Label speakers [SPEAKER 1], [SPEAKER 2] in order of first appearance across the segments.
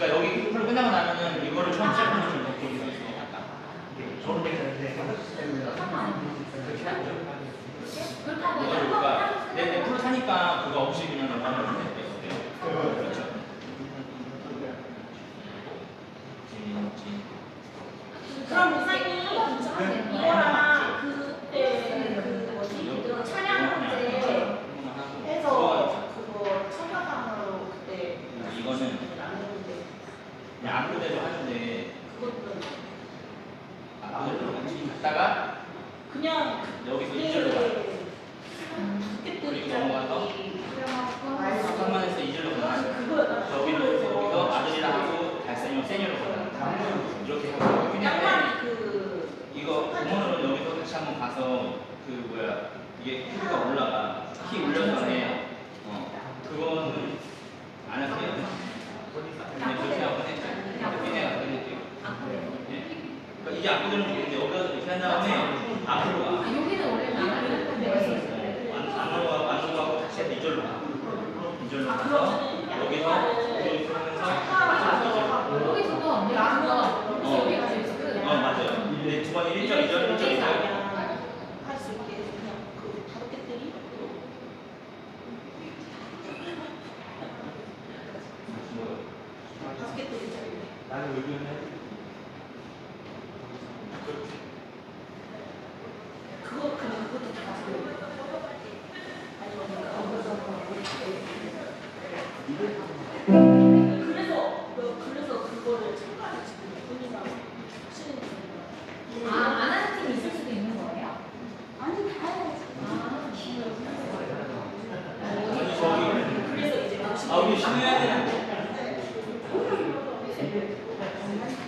[SPEAKER 1] 그러니까 여기 풀 끝나고 나면은 이거를 처음 시작하는 좀 보기 있어요.
[SPEAKER 2] 저는 되는데
[SPEAKER 1] 그러니까 내 풀을 사니까 그거 없으시면 얼마나 좋겠어요. 그렇죠.
[SPEAKER 3] 그럼 목사님 이거랑 그때 그 뭐지 찬양 문제 해서 그거 첨가상으로 그때
[SPEAKER 1] 이거는
[SPEAKER 3] 안 했는데
[SPEAKER 1] 그냥 아무데도 하는데
[SPEAKER 3] 그것도
[SPEAKER 1] 아무데도 같이 갔다가
[SPEAKER 3] 그냥
[SPEAKER 1] 여기서
[SPEAKER 3] 그때
[SPEAKER 1] 2절로 가요.
[SPEAKER 3] 그때
[SPEAKER 1] 그리고 넘어가서
[SPEAKER 3] 알수
[SPEAKER 1] 3만에서 2절로 가요.
[SPEAKER 3] 그거였나?
[SPEAKER 1] 여기는 여기서 아들이랑 하고 달성이면 세녀로 가요. 이렇게 하고 그냥
[SPEAKER 3] 양말이 그
[SPEAKER 1] 이거 음원으로 여기서 다시 한번 가서 그 뭐야 이게 키가 올라가 키 올려서 해요. 그거는 안 하세요? 그냥 그렇게 하고 끝냈죠. 그냥 끝냈죠. 예. 그러니까 이게 앞으로는 좋은데 여기서 이렇게 한 다음에 앞으로 가.
[SPEAKER 4] 여기는 원래 나가는데
[SPEAKER 1] 안 넘어가고 다시 해서 2절로 가. 2절로 가서 여기서 이렇게 하면서
[SPEAKER 4] 여기서도 여기서 여기 가서 있어.
[SPEAKER 1] 맞아요. 근데 두 번이 1절, 2절, 1절, 2절.
[SPEAKER 3] 할수 있게 그냥 그 다섯 개들이 다섯 개들이
[SPEAKER 2] 나는 의견은
[SPEAKER 3] 그거 그냥 그것도 다 가지고 그래서 그거를 참가를 지금 본인하고 치는 거예요.
[SPEAKER 4] 안 하는 팀이 있을 수도 있는 거예요?
[SPEAKER 3] 아니 다 해야지. 그래서 이제
[SPEAKER 1] 우리 신해야 되는데.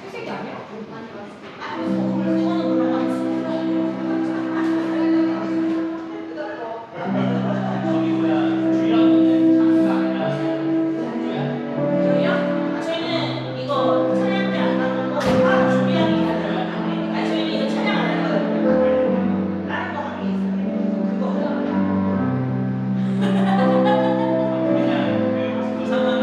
[SPEAKER 4] 회색이 아니야?
[SPEAKER 3] 그거는 그런
[SPEAKER 1] 저기 뭐야 주일하고는 장수가 아니라 장수야.
[SPEAKER 3] 저희요? 저희는 이거 찬양 때안 나가고 바로 준비하는 게 아니라 아니 저희는 이거 찬양 안 하고 다른 거 하는 게 있어요. 그거
[SPEAKER 1] 그냥 그 상황이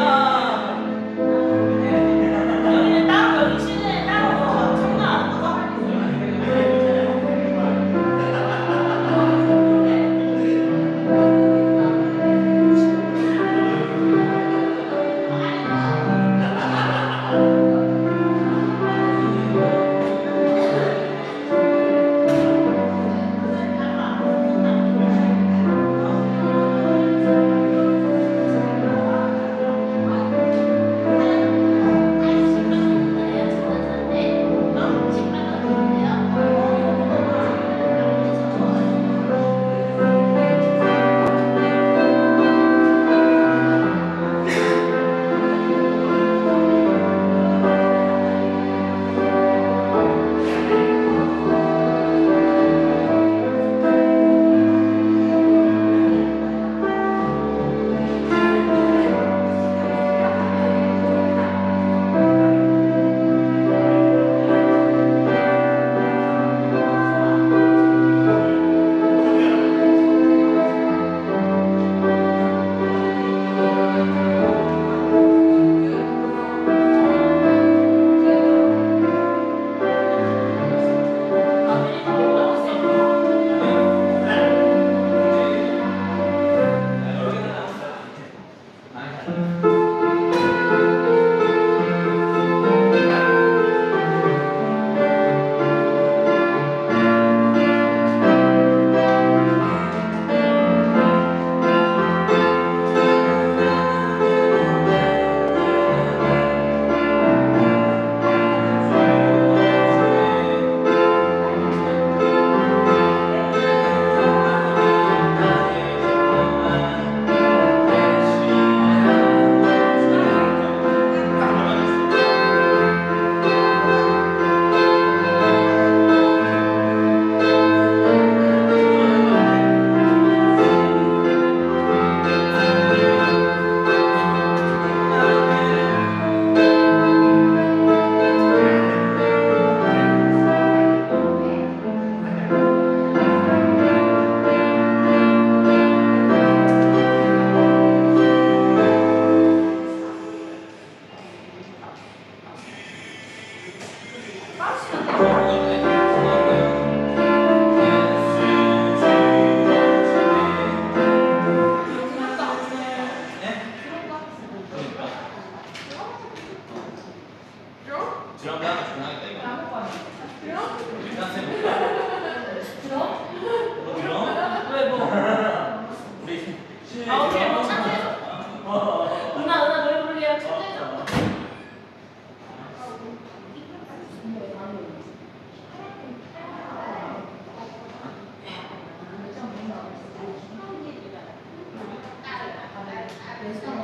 [SPEAKER 4] 연습한 거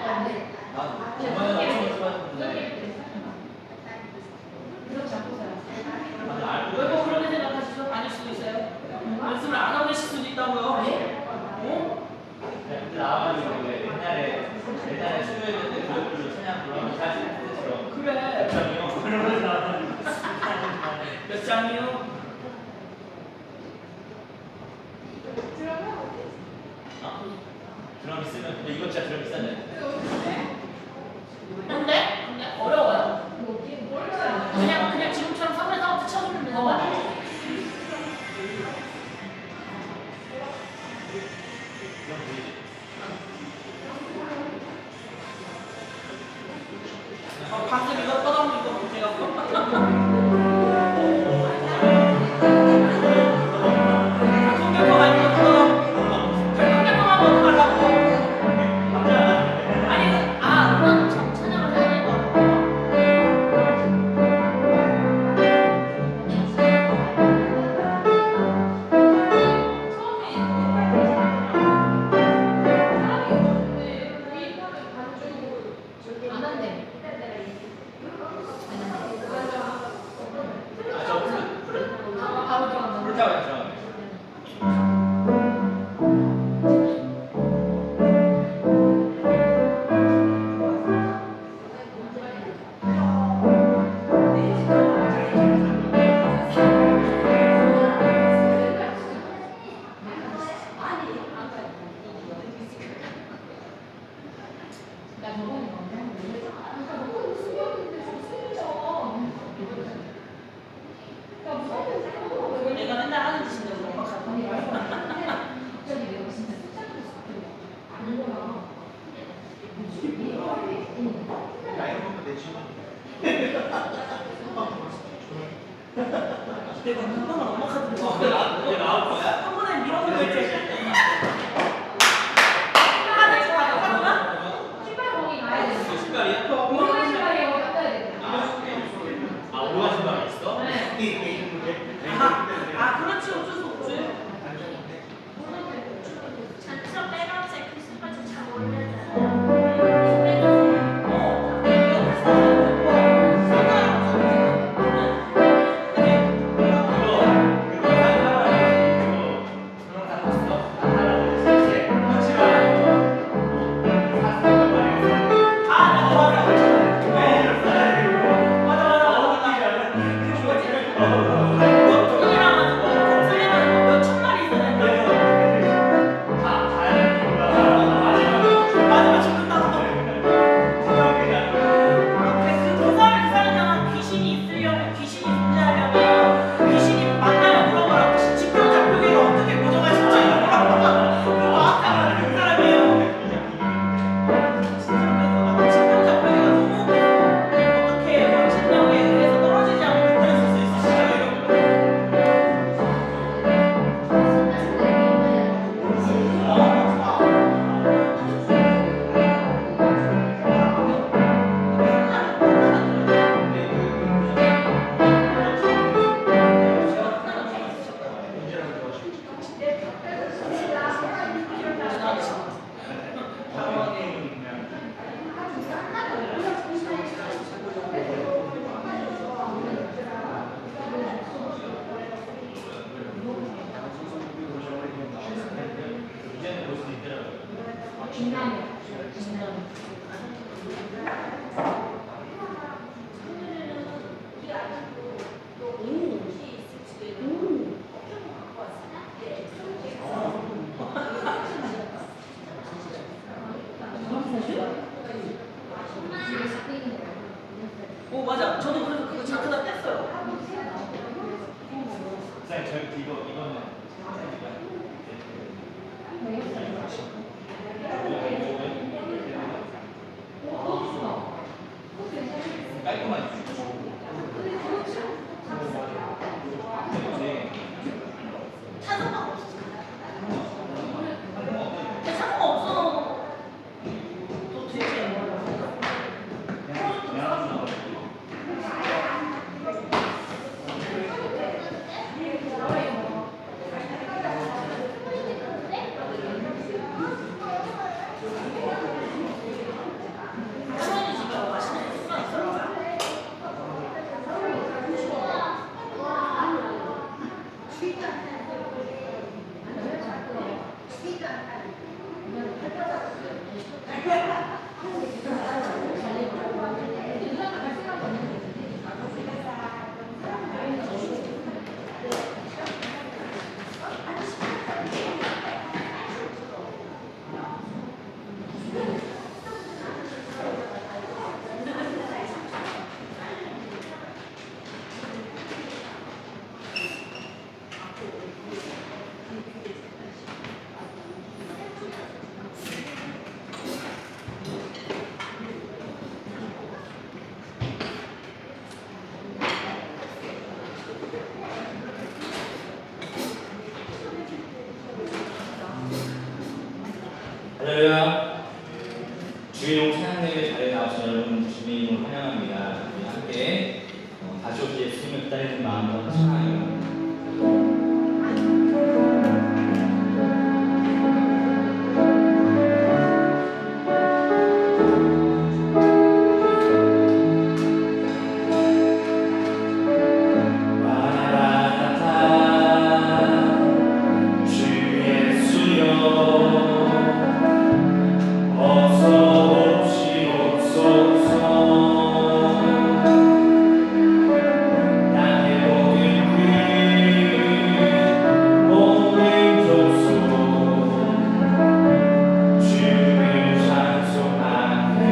[SPEAKER 4] 하는데
[SPEAKER 1] 난 저번에 엄청 좋아했는데
[SPEAKER 4] 그렇지 않고서요.
[SPEAKER 1] 나는 알고
[SPEAKER 3] 왜 뭐 그렇게 생각하시죠? 아닐 수도 있어요. 연습을 안 하고 계실 수도 있다고요. 어?
[SPEAKER 1] 그때 나와가지고 왜 옛날에 수요일 때 그룹들로 찬양 불러면 사실 그때처럼
[SPEAKER 3] 그래.
[SPEAKER 1] 장이요.
[SPEAKER 2] 그러면서 나는
[SPEAKER 3] 몇 장이요?
[SPEAKER 1] 드럼 있으면 근데 이거 진짜 드럼 비싼데.
[SPEAKER 3] 근데 어려워요. 그냥 지금처럼 3회 4회 쳐주면 되는 거 아니에요?
[SPEAKER 1] 드럼 보이지?
[SPEAKER 3] 방금 이거 떠담은 이거 제가 공격과 이거 떠담 결국에만 어떡하려고 아니
[SPEAKER 4] 그런 찬양을 해야 될 것 같아요. 안 한대.
[SPEAKER 1] 아저 플룻
[SPEAKER 4] 바로 들어간다.
[SPEAKER 1] 플룻하고 들어가네.
[SPEAKER 4] 나 저번에 너무 수영인데 좀 숨죠. 야 무서워.
[SPEAKER 3] 그건 내가 맨날 하는 짓인데 엄마
[SPEAKER 4] 아니
[SPEAKER 3] 같은
[SPEAKER 4] 말도 안 돼. 갑자기 내가 진짜 숫자를 안 거야.
[SPEAKER 2] 나이 먹으면 내 친구.
[SPEAKER 3] 내가 그거는 엄마 같은
[SPEAKER 1] 이제
[SPEAKER 3] 거
[SPEAKER 1] 나올 거야?
[SPEAKER 3] 한 번에 밀어내고 있지 하나 더 하나?
[SPEAKER 4] 신발 거기 가야 돼.
[SPEAKER 1] 그 신발이야?
[SPEAKER 4] 오르간 신발이 여기 갖다 야 돼.
[SPEAKER 1] 아 오르간 신발 있어?
[SPEAKER 4] 네.
[SPEAKER 3] 그렇지 어쩔 수 없지
[SPEAKER 5] 전처 빨간색 그 신발도 잘 어울려요.
[SPEAKER 3] 오 맞아 저도 그래서 그거 자크다 뗐어요
[SPEAKER 1] 선생님 저 이거는 깔끔하게
[SPEAKER 3] 상관없어 또 되게 할머니 집에 맛있는 게 정말 있어요.
[SPEAKER 1] 할렐루야. 주일용 찬양대회 자리에 나오신 여러분 주님을 환영합니다. 우리 함께 다시 오실 예수님을 기다리는 마음으로 찬양해요.
[SPEAKER 6] 주를 찬송하네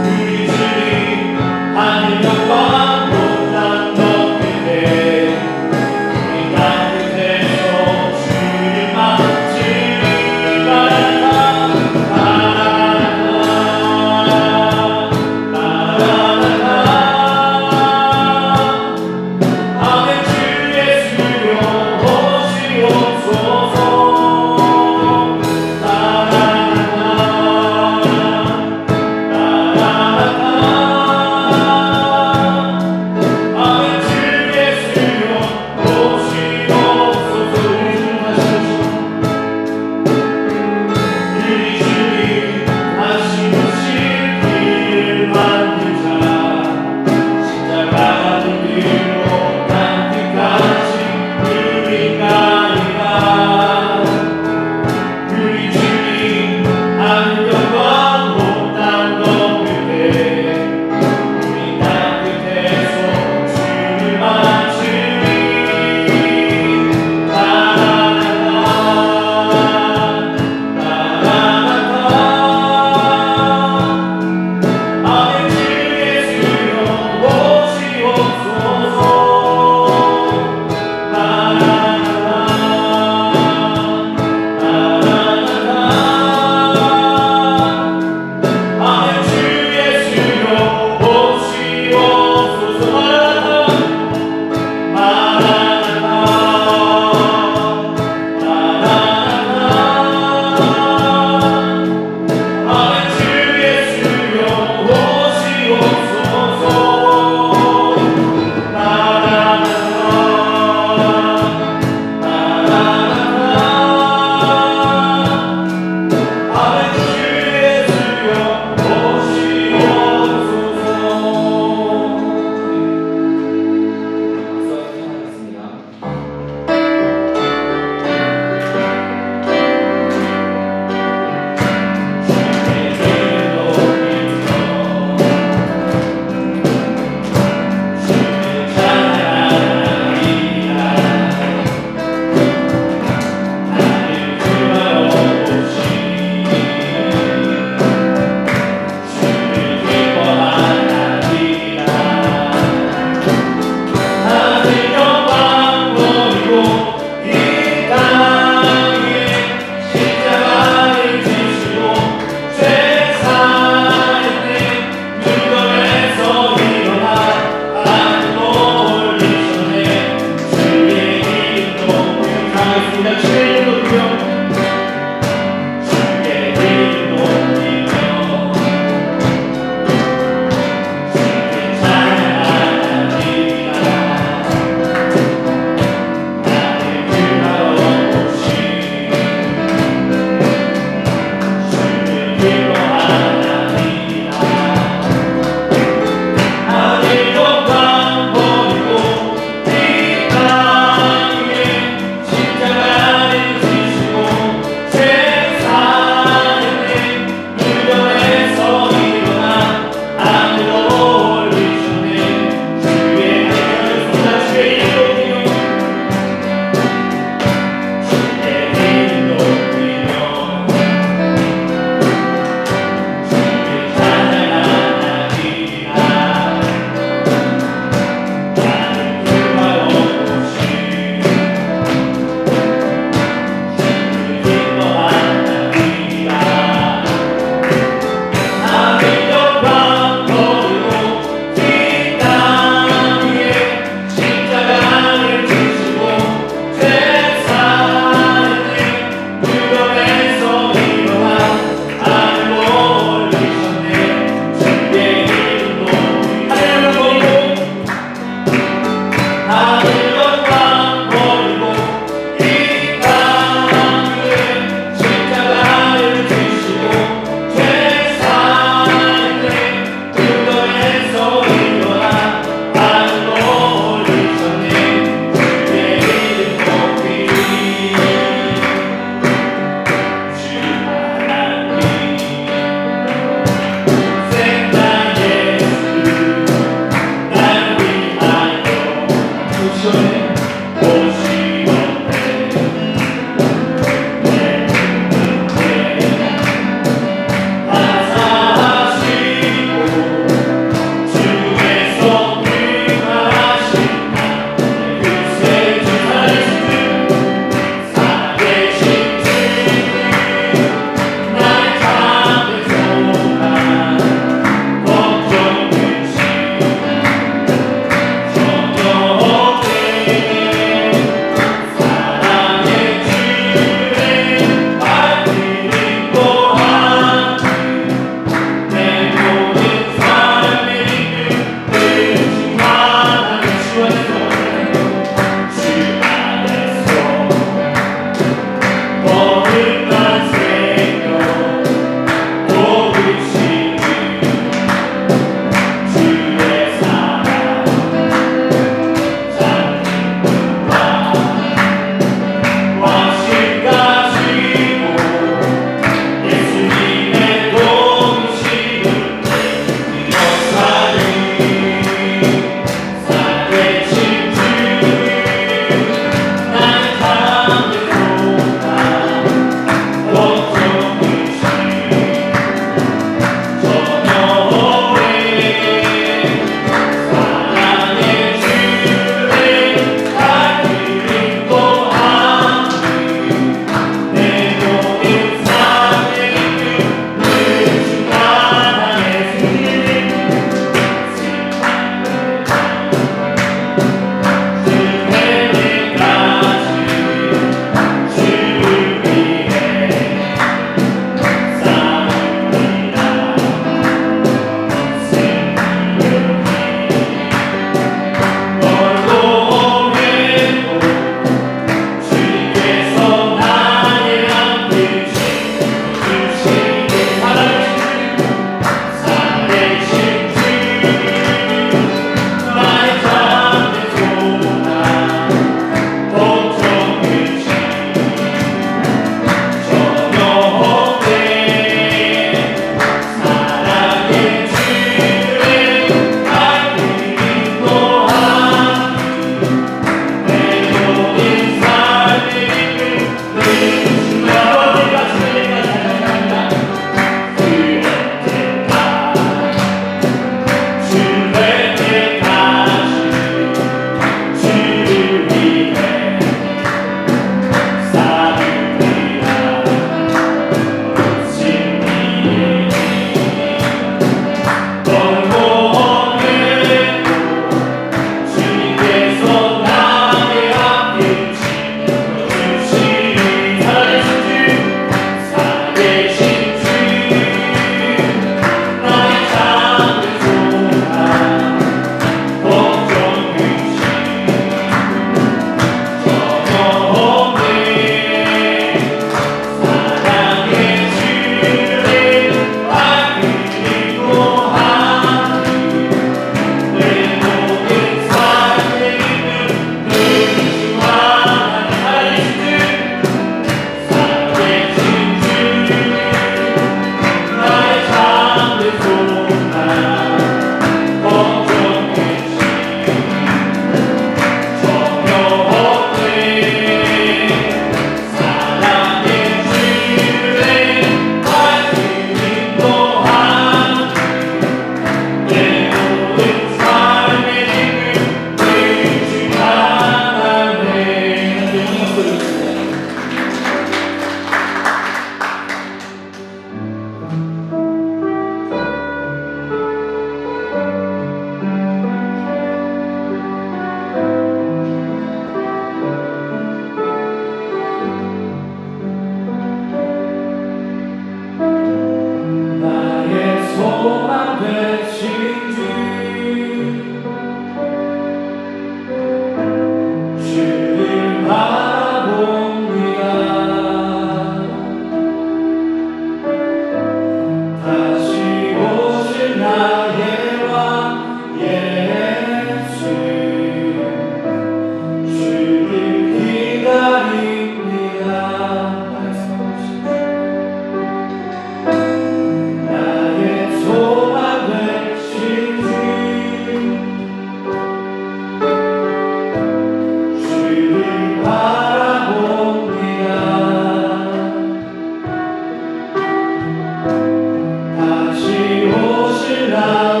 [SPEAKER 6] 오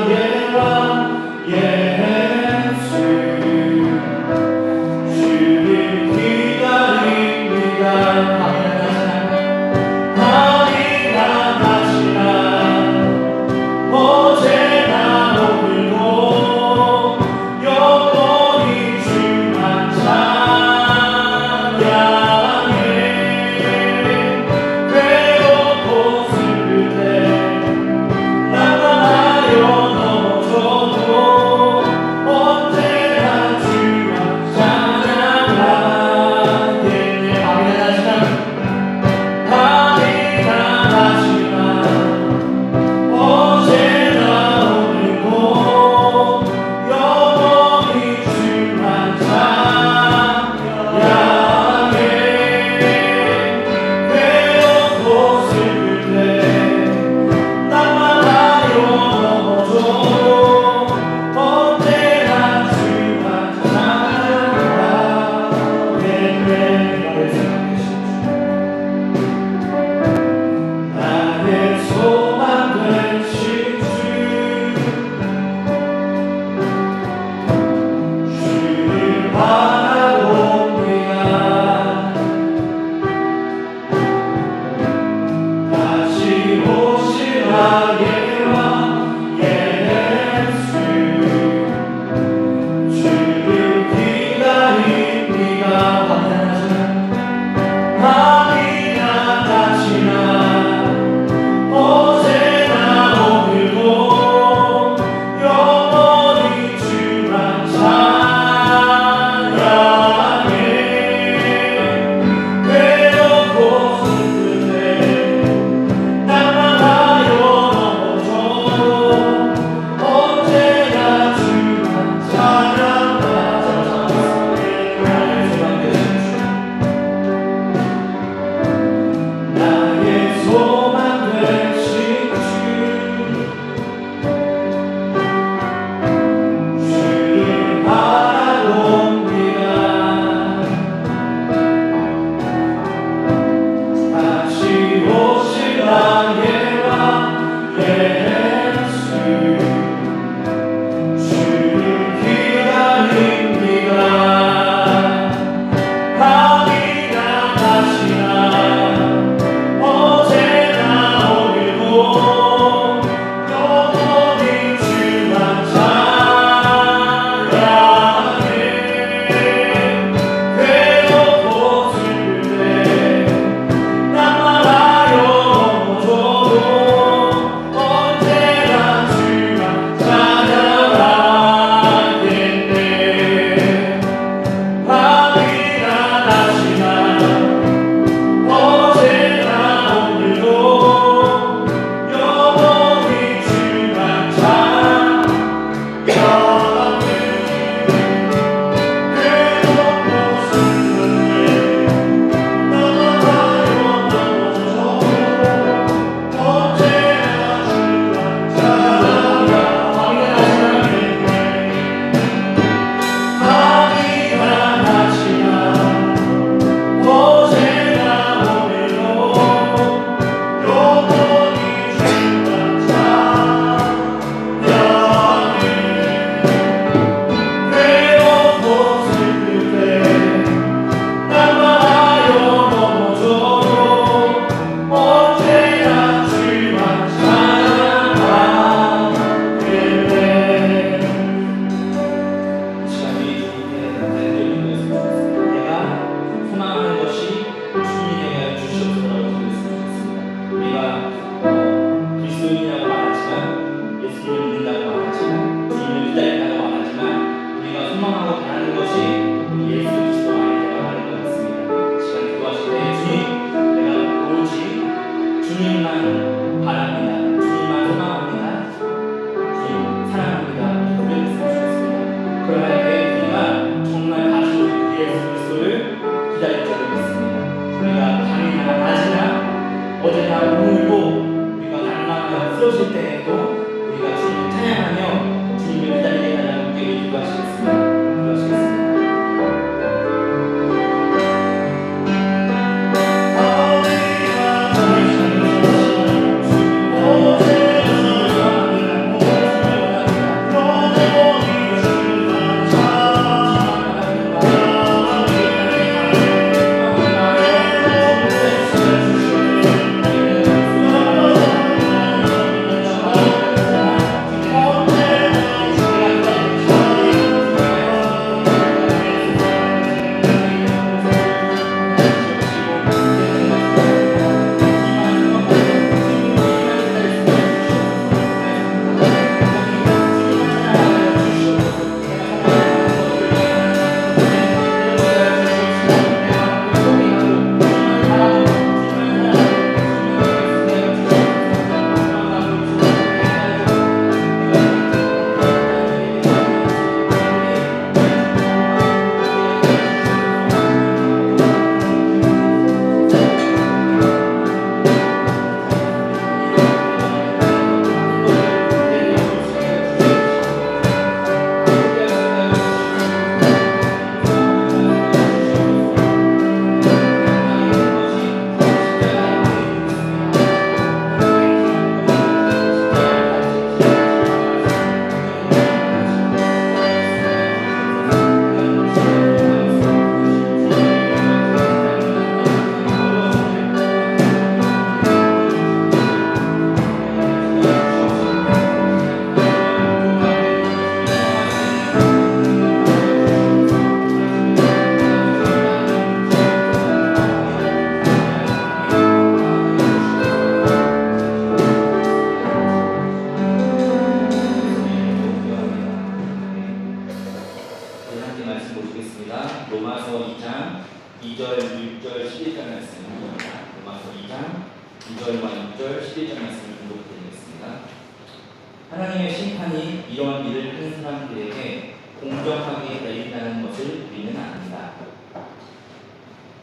[SPEAKER 1] 하나님의 심판이 이러한 일을 하는 사람들에게 공정하게 내린다는 것을 우리는 압니다.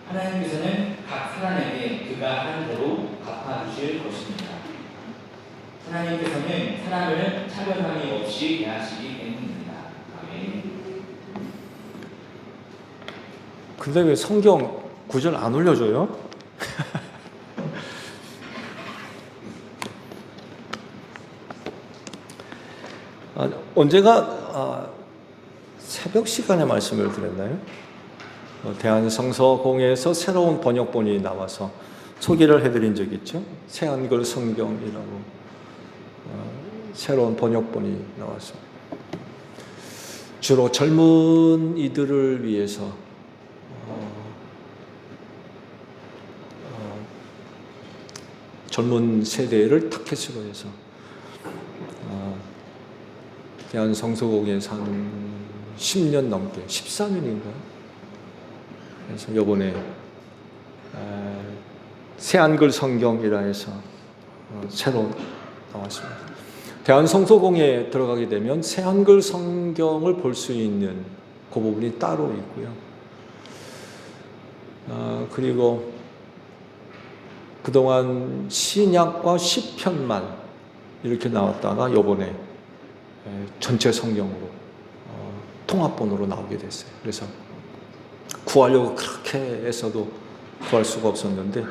[SPEAKER 1] 하나님께서는 각 사람에게 그가 한 대로 갚아주실 것입니다. 하나님께서는 사람을 차별함이 없이 대하시기 때문입니다. 아멘.
[SPEAKER 6] 근데 왜 성경 구절 안 올려줘요? 언제가 새벽 시간에 말씀을 드렸나요? 대한성서공회에서 새로운 번역본이 나와서 소개를 해드린 적이 있죠. 새한글 성경이라고 새로운 번역본이 나와서 주로 젊은이들을 위해서 젊은 세대를 타겟으로 해서 대한성서공회에서 한 10년 넘게 14년인가요? 그래서 이번에 새한글 성경이라 해서 새로 나왔습니다. 대한성서공회에 들어가게 되면 새한글 성경을 볼 수 있는 그 부분이 따로 있고요. 그리고 그동안 신약과 시편만 이렇게 나왔다가 이번에 전체 성경으로 통합본으로 나오게 됐어요. 그래서 구하려고 그렇게 해서도 구할 수가 없었는데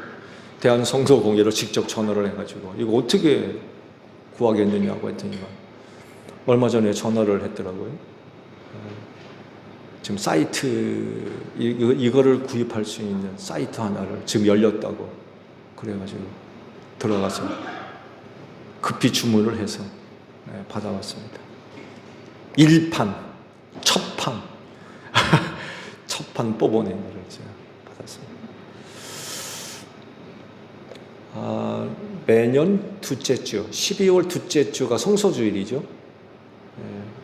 [SPEAKER 6] 대한성서공회로 직접 전화를 해가지고 이거 어떻게 구하겠느냐고 했더니 얼마 전에 전화를 했더라고요. 지금 사이트 이거를 구입할 수 있는 사이트 하나를 지금 열렸다고 그래가지고 들어가서 급히 주문을 해서 받아왔습니다. 1판, 첫판 첫판 뽑아낸 거를 제가 받았습니다. 매년 둘째 주, 12월 둘째 주가 성서주일이죠.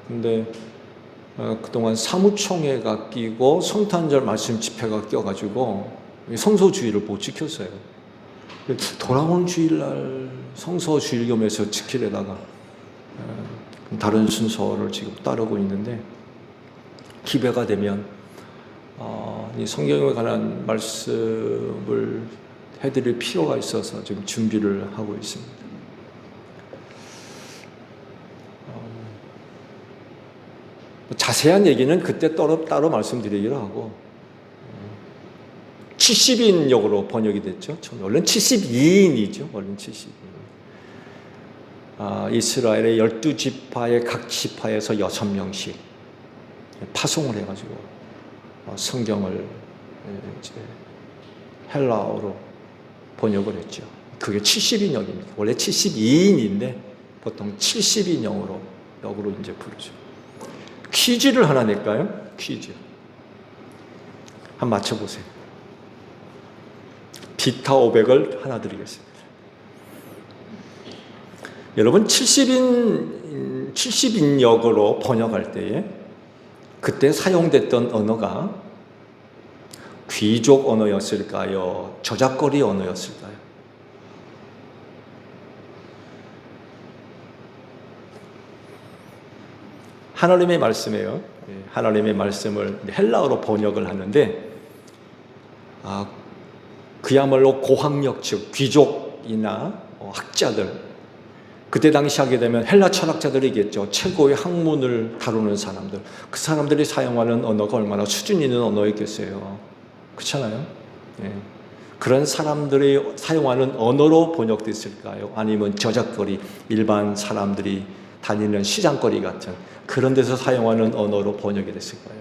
[SPEAKER 6] 근데 그동안 사무총회가 끼고 성탄절 말씀 집회가 껴가지고 성서주일을 못 지켰어요. 돌아오는 주일날 성서주일 겸해서 지키려다가 다른 순서를 지금 따르고 있는데 기회가 되면 이 성경에 관한 말씀을 해드릴 필요가 있어서 지금 준비를 하고 있습니다. 자세한 얘기는 그때 따로 말씀드리기로 하고 70인역으로 번역이 됐죠. 원래는 72인이죠. 원래는 72인. 이스라엘의 12지파의 각 지파에서 6명씩 파송을 해가지고 성경을 이제 헬라어로 번역을 했죠. 그게 70인역입니다. 원래 72인인데 보통 70인역으로 이제 부르죠. 퀴즈를 하나 낼까요? 퀴즈. 한번 맞춰보세요. 비타 500을 하나 드리겠습니다. 여러분 70인역으로 번역할 때에 그때 사용됐던 언어가 귀족 언어였을까요? 저작거리 언어였을까요? 하나님의 말씀이에요. 하나님의 말씀을 헬라어로 번역을 하는데 그야말로 고학력 즉 귀족이나 학자들 그때 당시 하게 되면 헬라 철학자들이겠죠. 최고의 학문을 다루는 사람들. 그 사람들이 사용하는 언어가 얼마나 수준 있는 언어였겠어요. 그렇잖아요. 네. 그런 사람들이 사용하는 언어로 번역됐을까요? 아니면 저작거리, 일반 사람들이 다니는 시장거리 같은 그런 데서 사용하는 언어로 번역이 됐을까요?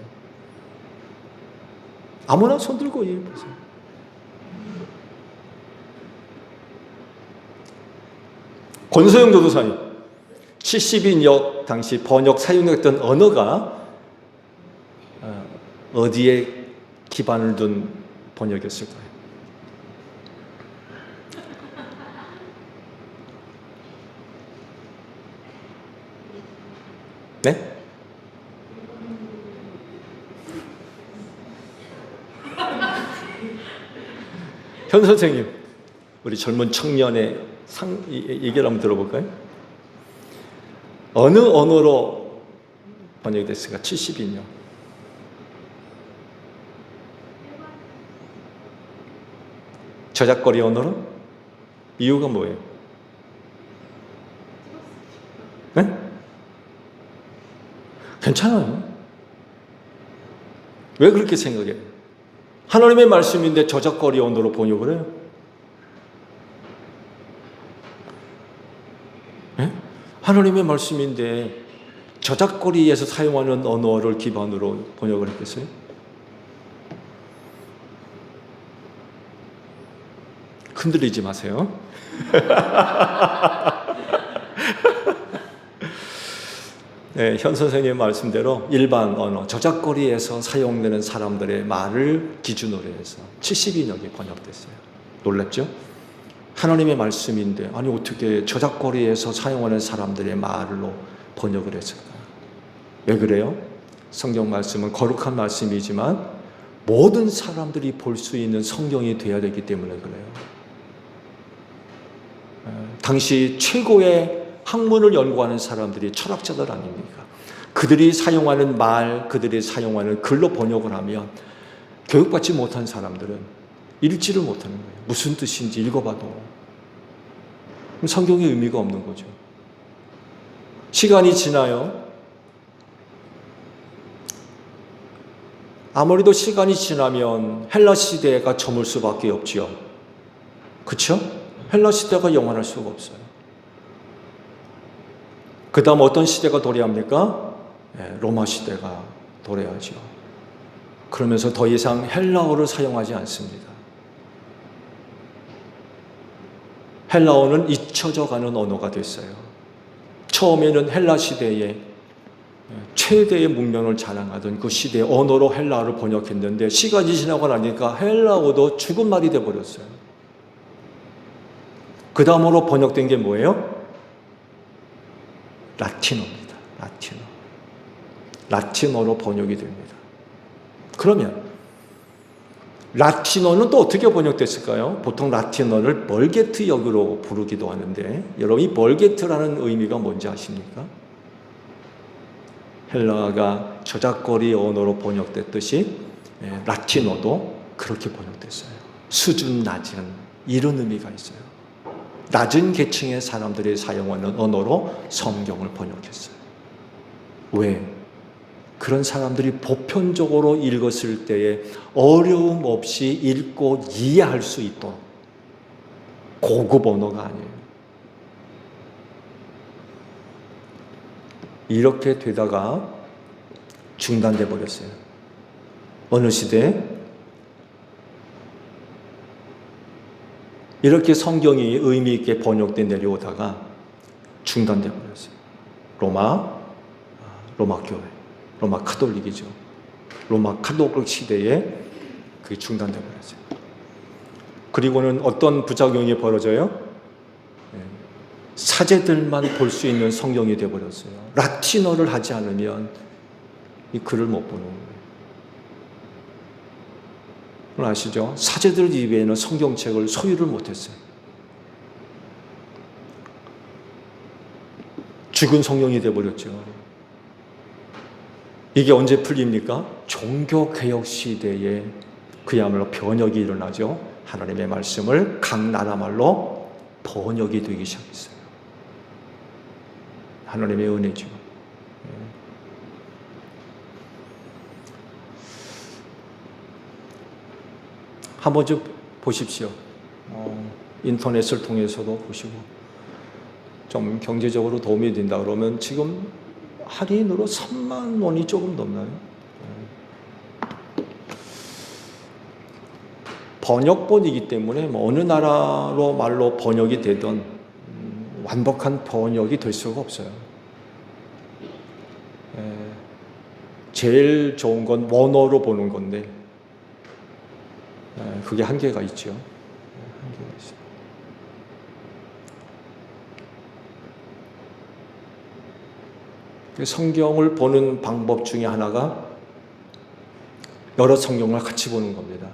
[SPEAKER 6] 아무나 손 들고 얘기해보세요. 권소영 교도사님, 70인역 당시 번역 사용했던 언어가 어디에 기반을 둔 번역이었을까요? 네? 현 선생님, 우리 젊은 청년의 얘기를 한번 들어볼까요? 어느 언어로 번역이 됐을까? 70인요. 저작거리 언어로? 이유가 뭐예요? 네? 괜찮아요. 왜 그렇게 생각해요? 하나님의 말씀인데 저작거리 언어로 번역을 해요? 네? 하나님의 말씀인데 저작거리에서 사용하는 언어를 기반으로 번역을 했겠어요? 흔들리지 마세요. 네, 현 선생님의 말씀대로 일반 언어, 저작거리에서 사용되는 사람들의 말을 기준으로 해서 70인역이 번역됐어요. 놀랍죠? 하나님의 말씀인데 아니 어떻게 저작거리에서 사용하는 사람들의 말로 번역을 했을까? 왜 그래요? 성경 말씀은 거룩한 말씀이지만 모든 사람들이 볼 수 있는 성경이 되어야 되기 때문에 그래요. 당시 최고의 학문을 연구하는 사람들이 철학자들 아닙니까? 그들이 사용하는 말, 그들이 사용하는 글로 번역을 하면 교육받지 못한 사람들은 읽지를 못하는 거예요. 무슨 뜻인지 읽어봐도. 그럼 성경의 의미가 없는 거죠. 시간이 지나요. 아무래도 시간이 지나면 헬라 시대가 저물 수밖에 없지요. 그렇죠? 헬라 시대가 영원할 수가 없어요. 그 다음 어떤 시대가 도래합니까? 로마 시대가 도래하죠. 그러면서 더 이상 헬라어를 사용하지 않습니다. 헬라어는 잊혀져가는 언어가 됐어요. 처음에는 헬라 시대에 최대의 문명을 자랑하던 그 시대의 언어로 헬라어를 번역했는데 시간이 지나고 나니까 헬라어도 죽은 말이 되어버렸어요. 그 다음으로 번역된 게 뭐예요? 라틴어입니다. 라틴어. 라틴어로 번역이 됩니다. 그러면 라틴어는 또 어떻게 번역됐을까요? 보통 라틴어를 멀게트 역으로 부르기도 하는데 여러분 이 멀게트라는 의미가 뭔지 아십니까? 헬라어가 저작거리 언어로 번역됐듯이 라틴어도 그렇게 번역됐어요. 수준 낮은 이런 의미가 있어요. 낮은 계층의 사람들이 사용하는 언어로 성경을 번역했어요. 왜? 그런 사람들이 보편적으로 읽었을 때에 어려움 없이 읽고 이해할 수 있도록 고급 언어가 아니에요. 이렇게 되다가 중단돼 버렸어요. 어느 시대에? 이렇게 성경이 의미 있게 번역돼 내려오다가 중단돼 버렸어요. 로마 교회, 로마 카톨릭이죠. 로마 카톨릭 시대에 그게 중단돼 버렸어요. 그리고는 어떤 부작용이 벌어져요? 사제들만 볼 수 있는 성경이 돼 버렸어요. 라틴어를 하지 않으면 이 글을 못 보는 거예요. 아시죠? 사제들 이외에는 성경책을 소유를 못했어요. 죽은 성경이 되어버렸죠. 이게 언제 풀립니까? 종교개혁 시대에 그야말로 번역이 일어나죠. 하나님의 말씀을 각 나라 말로 번역이 되기 시작했어요. 하나님의 은혜죠. 한번 좀 보십시오. 인터넷을 통해서도 보시고 좀 경제적으로 도움이 된다 그러면 지금 할인으로 3만 원이 조금 넘나요? 번역본이기 때문에 뭐 어느 나라로 말로 번역이 되든 완벽한 번역이 될 수가 없어요. 제일 좋은 건 원어로 보는 건데 그게 한계가 있죠. 한계가 있어요. 성경을 보는 방법 중에 하나가 여러 성경을 같이 보는 겁니다.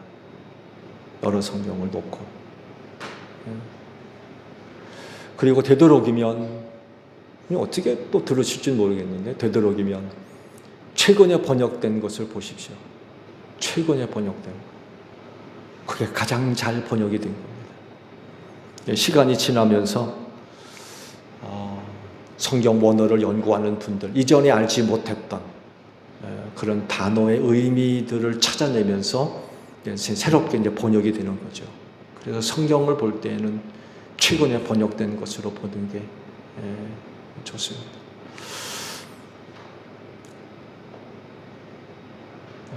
[SPEAKER 6] 여러 성경을 놓고. 그리고 되도록이면 어떻게 또 들으실지 모르겠는데 되도록이면 최근에 번역된 것을 보십시오. 최근에 번역된 것. 그게 가장 잘 번역이 된 겁니다. 시간이 지나면서 성경 원어를 연구하는 분들, 이전에 알지 못했던 그런 단어의 의미들을 찾아내면서 새롭게 이제 번역이 되는 거죠. 그래서 성경을 볼 때에는 최근에 번역된 것으로 보는 게 좋습니다.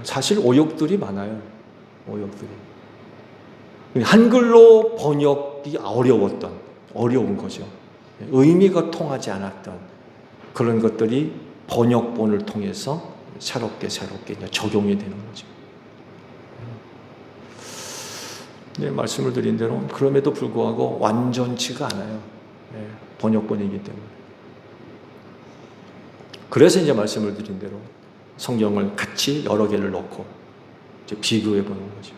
[SPEAKER 6] 사실 오역들이 많아요. 오역들이. 한글로 번역이 어려운 거죠. 의미가 통하지 않았던 그런 것들이 번역본을 통해서 새롭게 이제 적용이 되는 거죠. 네, 말씀을 드린 대로 그럼에도 불구하고 완전치가 않아요. 네, 번역본이기 때문에. 그래서 이제 말씀을 드린 대로 성경을 같이 여러 개를 놓고 이제 비교해 보는 거죠.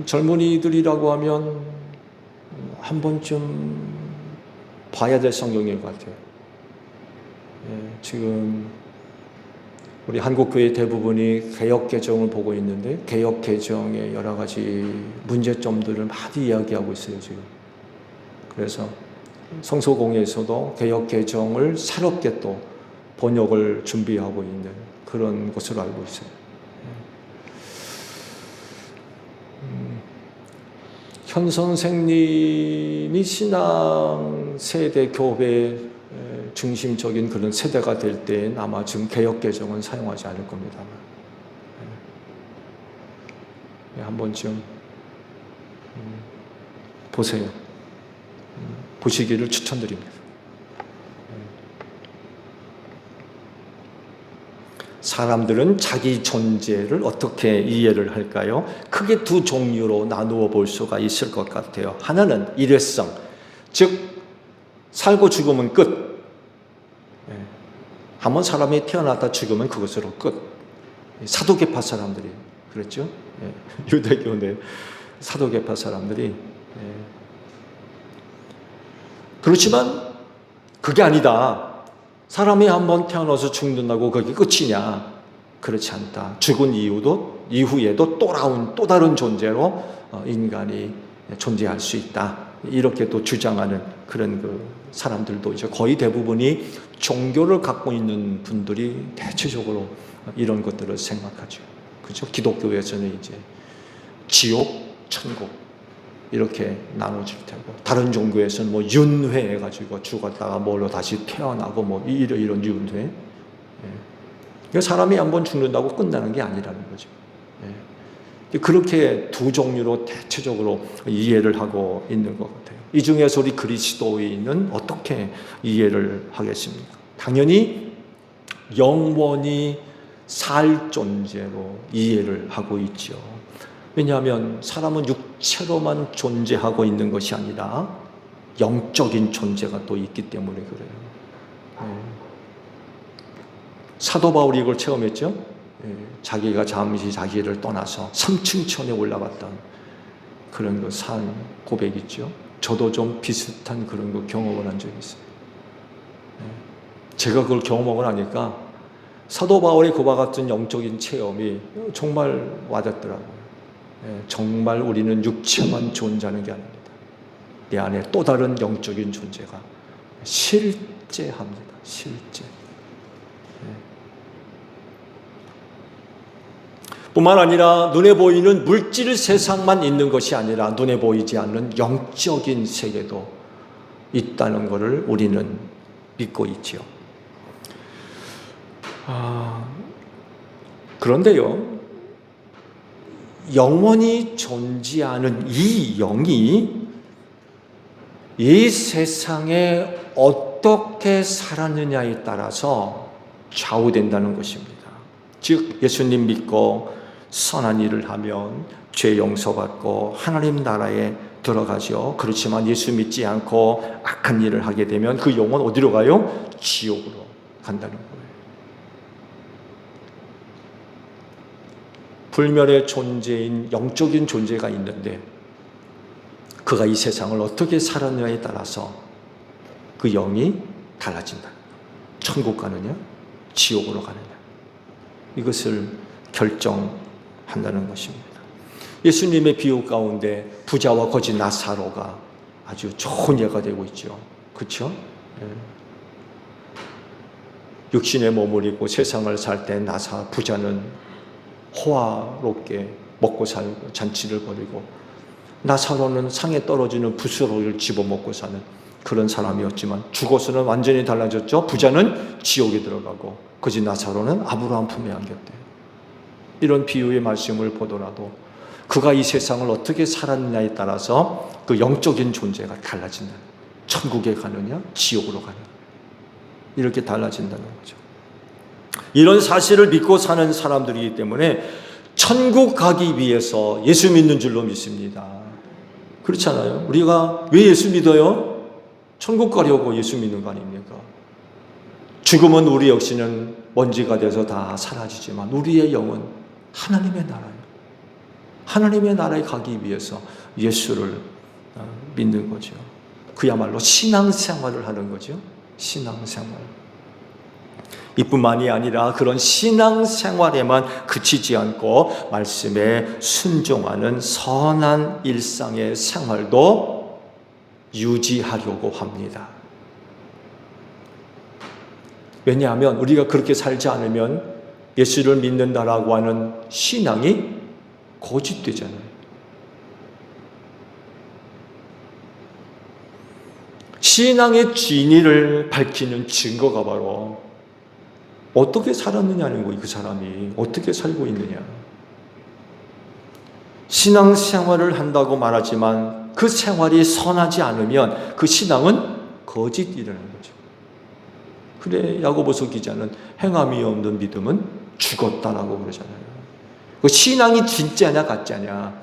[SPEAKER 6] 젊은이들이라고 하면 한 번쯤 봐야 될 성경인 것 같아요. 지금 우리 한국교회 대부분이 개역개정을 보고 있는데 개역개정의 여러 가지 문제점들을 많이 이야기하고 있어요, 지금. 그래서 성소공회에서도 개역개정을 새롭게 또 번역을 준비하고 있는 그런 것으로 알고 있어요. 현 선생님이 신앙 세대 교회 중심적인 그런 세대가 될 때엔 아마 지금 개역개정은 사용하지 않을 겁니다. 한 번쯤 보세요. 보시기를 추천드립니다. 사람들은 자기 존재를 어떻게 이해를 할까요? 크게 두 종류로 나누어 볼 수가 있을 것 같아요. 하나는 일회성, 즉 살고 죽으면 끝. 한번 사람이 태어났다 죽으면 그것으로 끝. 사도계파 사람들이 그랬죠. 유대교 내 사도계파 사람들이. 그렇지만 그게 아니다. 사람이 한번 태어나서 죽는다고 그게 끝이냐? 그렇지 않다. 죽은 이후에도 또 다른 존재로 인간이 존재할 수 있다. 이렇게 또 주장하는 그런 그 사람들도 이제 거의 대부분이 종교를 갖고 있는 분들이 대체적으로 이런 것들을 생각하죠. 그죠? 기독교에서는 이제 지옥, 천국 이렇게 나눠질 테고, 다른 종교에서는 뭐 윤회 해가지고 죽었다가 뭘로 다시 태어나고 뭐 이런 윤회. 사람이 한번 죽는다고 끝나는 게 아니라는 거죠. 그렇게 두 종류로 대체적으로 이해를 하고 있는 것 같아요. 이 중에서 우리 그리스도인은 어떻게 이해를 하겠습니까? 당연히 영원히 살 존재로 이해를 하고 있죠. 왜냐하면 사람은 육체로만 존재하고 있는 것이 아니라 영적인 존재가 또 있기 때문에 그래요. 사도 바울이 이걸 체험했죠. 자기가 잠시 자기를 떠나서 3층 천에 올라갔던 그런 그 산 고백 있죠. 저도 좀 비슷한 그런 거 경험을 한 적이 있어요. 제가 그걸 경험하고 나니까 사도 바울의 그와 같은 영적인 체험이 정말 와닿더라고요. 정말 우리는 육체만 존재하는 게 아닙니다. 내 안에 또 다른 영적인 존재가 실제합니다. 실제. 뿐만 아니라 눈에 보이는 물질 세상만 있는 것이 아니라 눈에 보이지 않는 영적인 세계도 있다는 것을 우리는 믿고 있지요. 그런데요, 영원히 존재하는 이 영이 이 세상에 어떻게 살았느냐에 따라서 좌우된다는 것입니다. 즉 예수님 믿고 선한 일을 하면 죄 용서받고 하나님 나라에 들어가죠. 그렇지만 예수 믿지 않고 악한 일을 하게 되면 그 영혼 어디로 가요? 지옥으로 간다는 거예요. 불멸의 존재인 영적인 존재가 있는데 그가 이 세상을 어떻게 살았느냐에 따라서 그 영이 달라진다. 천국 가느냐, 지옥으로 가느냐. 이것을 결정한다는 것입니다. 예수님의 비유 가운데 부자와 거지 나사로가 아주 좋은 예가 되고 있죠. 그렇죠? 육신에 머무르고 세상을 살 때 부자는 호화롭게 먹고 살고 잔치를 벌이고, 나사로는 상에 떨어지는 부스러기를 집어먹고 사는 그런 사람이었지만 죽어서는 완전히 달라졌죠. 부자는 지옥에 들어가고 거지 나사로는 아브라함 품에 안겼대요. 이런 비유의 말씀을 보더라도 그가 이 세상을 어떻게 살았느냐에 따라서 그 영적인 존재가 달라진다. 천국에 가느냐, 지옥으로 가느냐, 이렇게 달라진다는 거죠. 이런 사실을 믿고 사는 사람들이기 때문에 천국 가기 위해서 예수 믿는 줄로 믿습니다. 그렇잖아요. 우리가 왜 예수 믿어요? 천국 가려고 예수 믿는 거 아닙니까? 죽으면 우리 역시는 먼지가 돼서 다 사라지지만 우리의 영은 하나님의 나라예요. 하나님의 나라에 가기 위해서 예수를 믿는 거죠. 그야말로 신앙생활을 하는 거죠. 신앙생활. 이뿐만이 아니라 그런 신앙생활에만 그치지 않고 말씀에 순종하는 선한 일상의 생활도 유지하려고 합니다. 왜냐하면 우리가 그렇게 살지 않으면 예수를 믿는다라고 하는 신앙이 거짓되잖아요. 신앙의 진리를 밝히는 증거가 바로 어떻게 살았느냐는 거예요. 그 사람이 어떻게 살고 있느냐. 신앙생활을 한다고 말하지만 그 생활이 선하지 않으면 그 신앙은 거짓이라는 거죠. 그래 야고보서 기자는 행함이 없는 믿음은 죽었다라고 그러잖아요. 그 신앙이 진짜냐 가짜냐,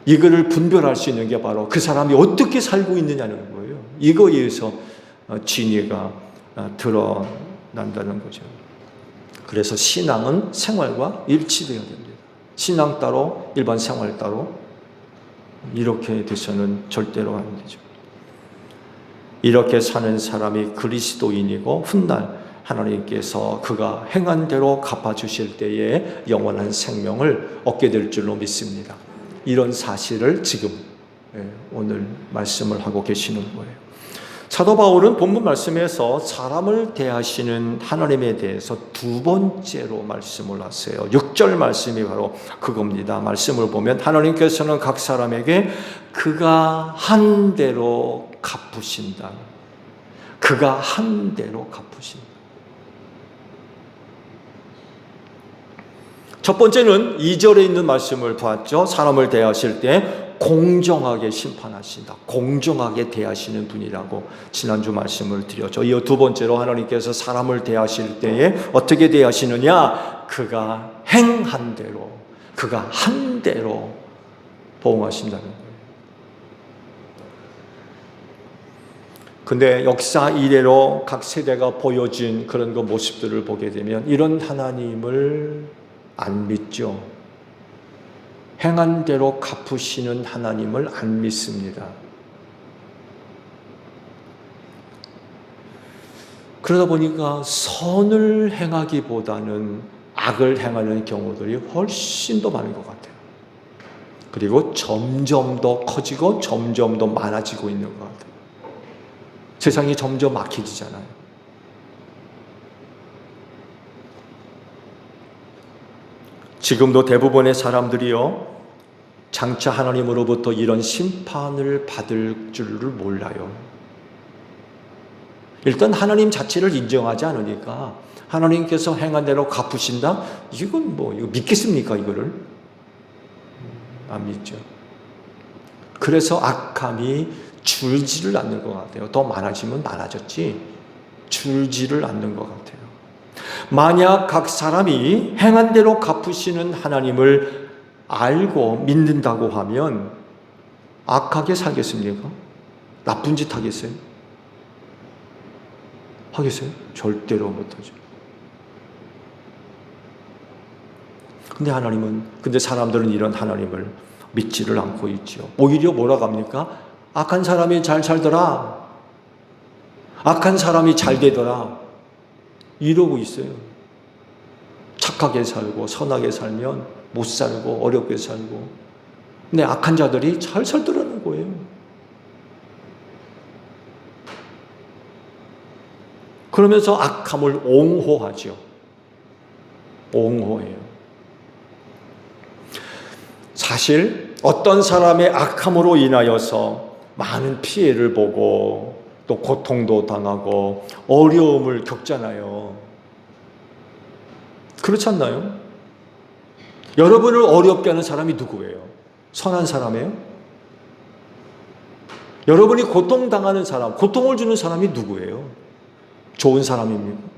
[SPEAKER 6] 이거를 분별할 수 있는 게 바로 그 사람이 어떻게 살고 있느냐는 거예요. 이거에 의해서 진리가 드러난다는 거죠. 그래서 신앙은 생활과 일치되어야 됩니다. 신앙 따로 일반 생활 따로 이렇게 돼서는 절대로 안 되죠. 이렇게 사는 사람이 그리스도인이고 훗날 하나님께서 그가 행한 대로 갚아주실 때에 영원한 생명을 얻게 될 줄로 믿습니다. 이런 사실을 지금 오늘 말씀을 하고 계시는 거예요. 사도 바울은 본문 말씀에서 사람을 대하시는 하나님에 대해서 두 번째로 말씀을 하세요. 6절 말씀이 바로 그겁니다. 말씀을 보면 하나님께서는 각 사람에게 그가 한 대로 갚으신다. 그가 한 대로 갚으신다. 첫 번째는 2절에 있는 말씀을 보았죠. 사람을 대하실 때 공정하게 심판하신다. 공정하게 대하시는 분이라고 지난주 말씀을 드렸죠. 이어 두 번째로 하나님께서 사람을 대하실 때에 어떻게 대하시느냐? 그가 행한 대로, 그가 한 대로 보응하신다는 거예요. 근데 역사 이래로 각 세대가 보여진 그런 그 모습들을 보게 되면 이런 하나님을 안 믿죠. 행한 대로 갚으시는 하나님을 안 믿습니다. 그러다 보니까 선을 행하기보다는 악을 행하는 경우들이 훨씬 더 많은 것 같아요. 그리고 점점 더 커지고 점점 더 많아지고 있는 것 같아요. 세상이 점점 막혀지잖아요. 지금도 대부분의 사람들이요, 장차 하나님으로부터 이런 심판을 받을 줄을 몰라요. 일단 하나님 자체를 인정하지 않으니까 하나님께서 행한 대로 갚으신다? 이건 이거 믿겠습니까? 이거를? 안 믿죠. 그래서 악함이 줄지를 않는 것 같아요. 더 많아지면 많아졌지 줄지를 않는 것 같아요. 만약 각 사람이 행한 대로 갚으시는 하나님을 알고 믿는다고 하면 악하게 살겠습니까? 나쁜 짓 하겠어요? 하겠어요? 절대로 못하죠. 근데 사람들은 이런 하나님을 믿지를 않고 있죠. 오히려 뭐라고 합니까? 악한 사람이 잘 살더라. 악한 사람이 잘 되더라. 이러고 있어요. 착하게 살고 선하게 살면 못 살고 어렵게 살고. 근데 악한 자들이 잘 살더라는 거예요. 그러면서 악함을 옹호하죠. 옹호해요. 사실 어떤 사람의 악함으로 인하여서 많은 피해를 보고 또 고통도 당하고 어려움을 겪잖아요. 그렇지 않나요? 여러분을 어렵게 하는 사람이 누구예요? 선한 사람이에요? 여러분이 고통당하는 사람, 고통을 주는 사람이 누구예요? 좋은 사람입니까?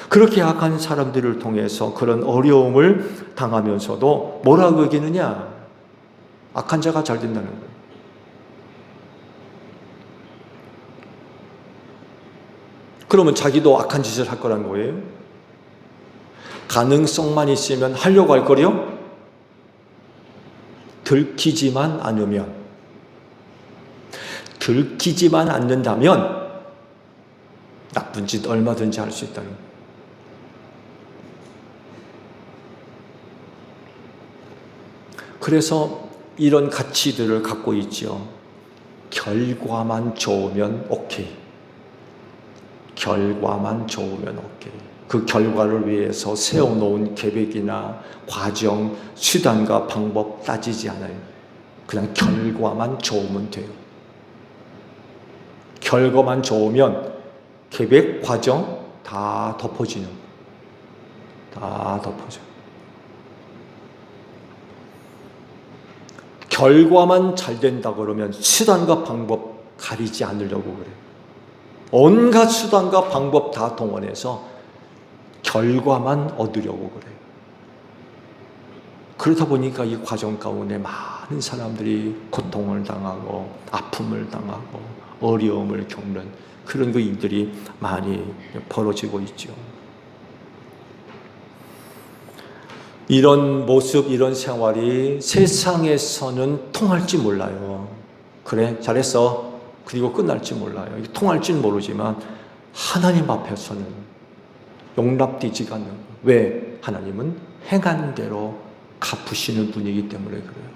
[SPEAKER 6] 그렇게 악한 사람들을 통해서 그런 어려움을 당하면서도 뭐라고 여기느냐? 악한 자가 잘 된다는 거예요. 그러면 자기도 악한 짓을 할 거란 거예요? 가능성만 있으면 하려고 할 거요? 들키지만 않으면, 들키지만 않는다면 나쁜 짓 얼마든지 할 수 있다는 거예요. 그래서 이런 가치들을 갖고 있죠. 결과만 좋으면 오케이. 결과만 좋으면 오케이. 그 결과를 위해서 세워놓은 계획이나 과정, 수단과 방법 따지지 않아요. 그냥 결과만 좋으면 돼요. 결과만 좋으면 계획, 과정 다 덮어지는 거예요. 다 덮어져요. 결과만 잘 된다 그러면 수단과 방법 가리지 않으려고 그래요. 온갖 수단과 방법 다 동원해서 결과만 얻으려고 그래요. 그러다 보니까 이 과정 가운데 많은 사람들이 고통을 당하고 아픔을 당하고 어려움을 겪는 그런 그 일들이 많이 벌어지고 있죠. 이런 모습, 이런 생활이 세상에서는 통할지 몰라요. 그래, 잘했어. 그리고 끝날지 몰라요. 통할지는 모르지만 하나님 앞에서는 용납되지가 않는 거예요. 왜? 하나님은 행한 대로 갚으시는 분이기 때문에 그래요.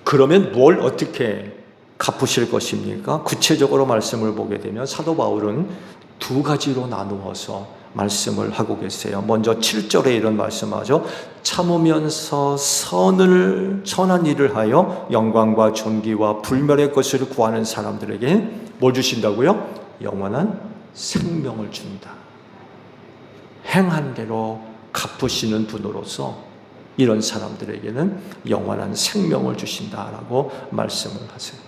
[SPEAKER 6] 그러면 뭘 어떻게 갚으실 것입니까? 구체적으로 말씀을 보게 되면 사도 바울은 두 가지로 나누어서 말씀을 하고 계세요. 먼저 7절에 이런 말씀하죠. 참으면서 선한 일을 하여 영광과 존귀와 불멸의 것을 구하는 사람들에게 뭘 주신다고요? 영원한 생명을 준다. 행한 대로 갚으시는 분으로서 이런 사람들에게는 영원한 생명을 주신다라고 말씀을 하세요.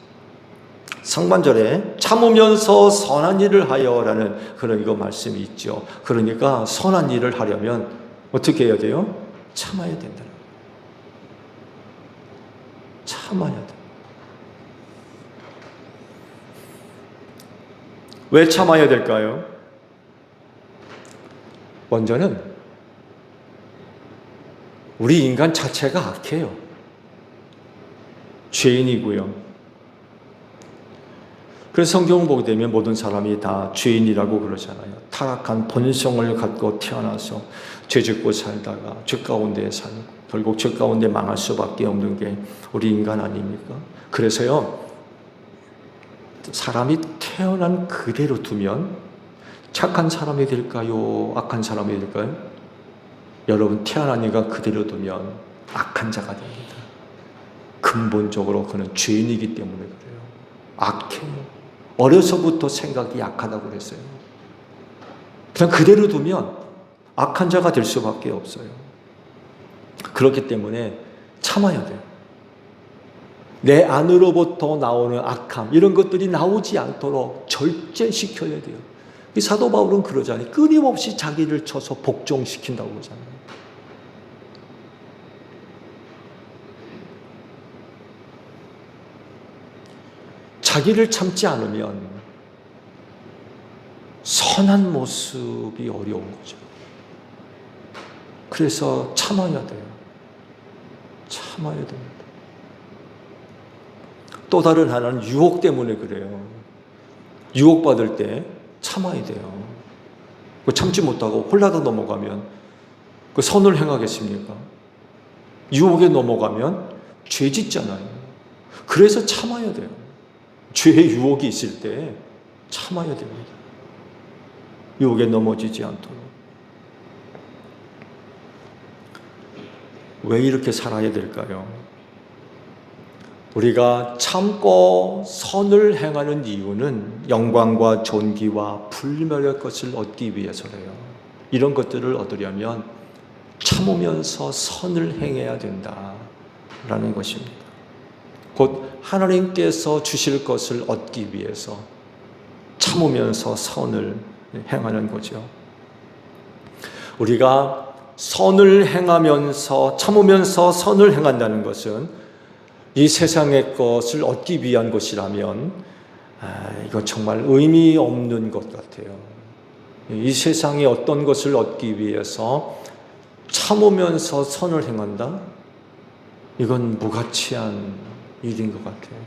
[SPEAKER 6] 상반절에 참으면서 선한 일을 하여라는 그런 이거 말씀이 있죠. 그러니까 선한 일을 하려면 어떻게 해야 돼요? 참아야 된다는 거예요. 참아야 돼. 왜 참아야 될까요? 먼저는 우리 인간 자체가 악해요. 죄인이고요. 그래서 성경 보게 되면 모든 사람이 다 죄인이라고 그러잖아요. 타락한 본성을 갖고 태어나서 죄 짓고 살다가 죄 가운데 살고 결국 죄 가운데 망할 수밖에 없는 게 우리 인간 아닙니까? 그래서요, 사람이 태어난 그대로 두면 착한 사람이 될까요? 악한 사람이 될까요? 여러분, 태어나니까 그대로 두면 악한 자가 됩니다. 근본적으로 그는 죄인이기 때문에 그래요. 악해요. 어려서부터 생각이 약하다고 그랬어요. 그냥 그대로 두면 악한 자가 될 수밖에 없어요. 그렇기 때문에 참아야 돼요. 내 안으로부터 나오는 악함, 이런 것들이 나오지 않도록 절제시켜야 돼요. 이 사도 바울은 그러잖아요. 끊임없이 자기를 쳐서 복종시킨다고 그러잖아요. 자기를 참지 않으면 선한 모습이 어려운 거죠. 그래서 참아야 돼요. 참아야 됩니다. 또 다른 하나는 유혹 때문에 그래요. 유혹받을 때 참아야 돼요. 참지 못하고 홀라당 넘어가면 그 선을 행하겠습니까? 유혹에 넘어가면 죄 짓잖아요. 그래서 참아야 돼요. 죄의 유혹이 있을 때 참아야 됩니다. 유혹에 넘어지지 않도록. 왜 이렇게 살아야 될까요? 우리가 참고 선을 행하는 이유는 영광과 존귀와 불멸의 것을 얻기 위해서래요. 이런 것들을 얻으려면 참으면서 선을 행해야 된다라는 것입니다. 곧 하나님께서 주실 것을 얻기 위해서 참으면서 선을 행하는 거죠. 우리가 선을 행하면서 참으면서 선을 행한다는 것은 이 세상의 것을 얻기 위한 것이라면 이거 정말 의미 없는 것 같아요. 이 세상의 어떤 것을 얻기 위해서 참으면서 선을 행한다? 이건 무가치한 일인 것 같아요.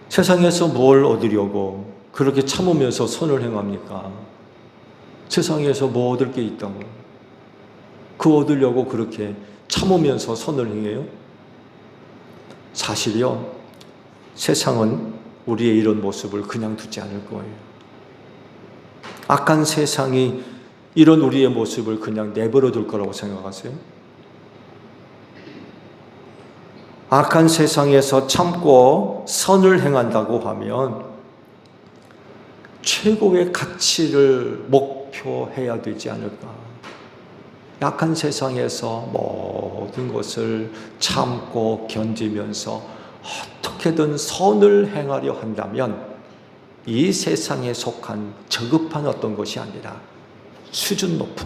[SPEAKER 6] 세상에서 뭘 얻으려고 그렇게 참으면서 선을 행합니까? 세상에서 뭐 얻을 게 있다고? 그 얻으려고 그렇게 참으면서 선을 행해요? 사실요, 세상은 우리의 이런 모습을 그냥 두지 않을 거예요. 악한 세상이 이런 우리의 모습을 그냥 내버려 둘 거라고 생각하세요? 악한 세상에서 참고 선을 행한다고 하면 최고의 가치를 목표해야 되지 않을까? 약한 세상에서 모든 것을 참고 견디면서 어떻게든 선을 행하려 한다면 이 세상에 속한 저급한 어떤 것이 아니라 수준 높은,